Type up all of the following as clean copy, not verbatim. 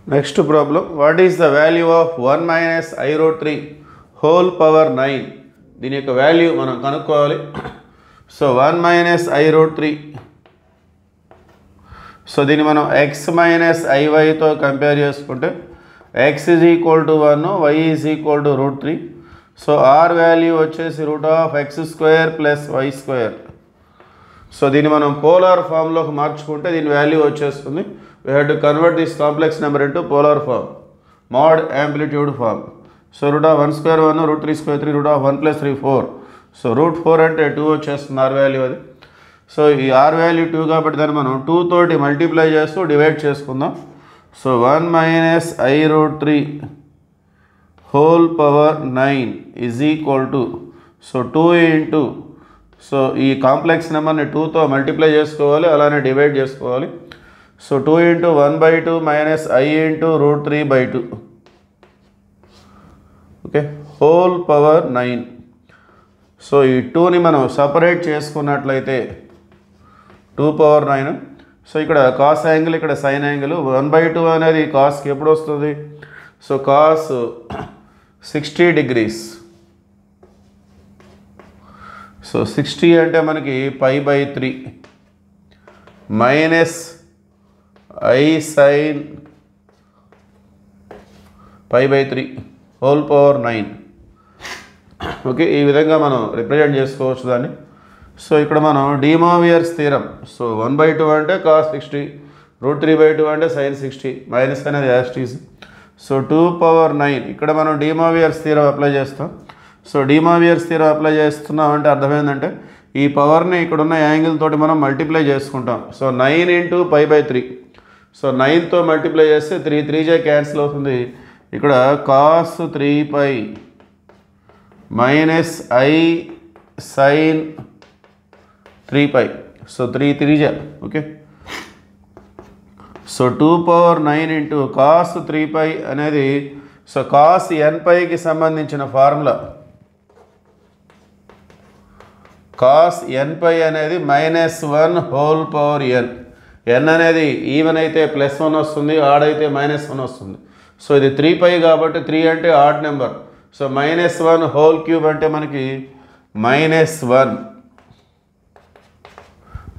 Next problem, what is the value of 1 minus I root 3 whole power 9? దీని యొక్క value మనం కనుక్కోవాలి. So 1 minus I root 3, so దీన్ని మనం x minus iy తో కంపేర్ చేసుకుంటే x is equal to 1, y is equal to root 3. So r value వచ్చేసి root of x square plus y square. So దీన్ని మనం పోలార్ ఫామ్లోకి మార్చుకుంటే దీని వాల్యూ వచ్చేస్తుంది. We have to convert this complex number into polar form, mod amplitude form. So root of 1 square 1, root 3 square 3, root of 1 plus 3 4. So root 4 అంటే 2 వచ్చేస్తుంది r value అది. So ఈ r value 2 కాబట్టి దాన్ని మనం 2 తోటి మల్టిప్లై చేస్తూ డివైడ్ చేసుకుందాం. So 1 minus I root 3 whole power 9 is equal to, so 2 into, so ఈ కాంప్లెక్స్ నెంబర్ని 2తో మల్టిప్లై చేసుకోవాలి, అలానే డివైడ్ చేసుకోవాలి. So 2 into 1 by 2 minus I into root 3 by 2. Okay, whole power 9. So ఈ 2ని మనం సపరేట్ చేసుకున్నట్లయితే 2 power 9. సో ఇక్కడ కాస్ యాంగిల్, ఇక్కడ సైన్ యాంగిల్. 1 by 2 అనేది కాస్కి ఎప్పుడు వస్తుంది? So cos 60 degrees. సో 60 అంటే మనకి pi by 3 minus I sin pi by 3 whole power 9. Okay, ఈ విధంగా మనం రిప్రజెంట్ చేసుకోవచ్చు దాన్ని. సో ఇక్కడ మనం డిమోవియర్స్ థీరం. సో 1 by 2 అంటే కాస్ 60, రూట్ 3 by 2 అంటే సైన్ 60, మైనస్ అనేది యాస్టీస్. సో 2 power 9 ఇక్కడ మనం డిమోవియర్స్ థీరం అప్లై చేస్తాం. సో డిమోవియర్స్ థీరం అప్లై చేస్తున్నాం అంటే అర్థం ఏంటంటే ఈ పవర్ని ఇక్కడున్న యాంగిల్ తోటి మనం మల్టిప్లై చేసుకుంటాం. So 9 into pi by 3. So 9తో మల్టిప్లై చేస్తే 3 3 క్యాన్సిల్ అవుతుంది. ఇక్కడ cos 3π minus I sine 3π. So 3 3 okay. So 2 power 9 into cos 3π అనేది, సో కాస్ nπకి సంబంధించిన ఫార్ములా. కాస్ nπ అనేది -1 హోల్ పవర్ n. n అనేది ఈవెన్ అయితే +1 వస్తుంది, ఆడ్ అయితే -1 వస్తుంది. సో ఇది 3π కాబట్టి 3 అంటే odd number. So -1 whole cube అంటే మనకి -1.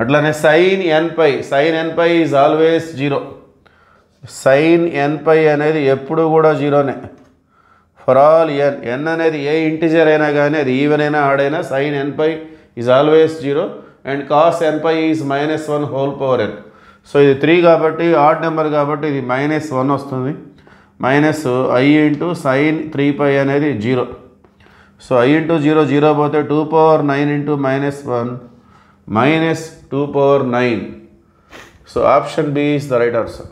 అట్లానే sine nπ, sine nπ is always 0. Sine nπ అనేది ఎప్పుడు కూడా 0నే ఫర్ ఆల్ n. n అనేది ఏ ఇంటిజర్ అయినా కానీ అది ఈవెన్ అయినా ఆడ్ అయినా sine nπ is always 0 and cos nπ is -1 whole power n. So ఇది 3 కాబట్టి ఆడ్ నెంబర్ కాబట్టి ఇది -1 వస్తుంది. మైనస్ I ఇంటూ సైన్ 3π అనేది 0. సో I ఇంటూ 0 0 పోతే 2 power 9 into -1 minus 2 power 9. So option B is the right answer.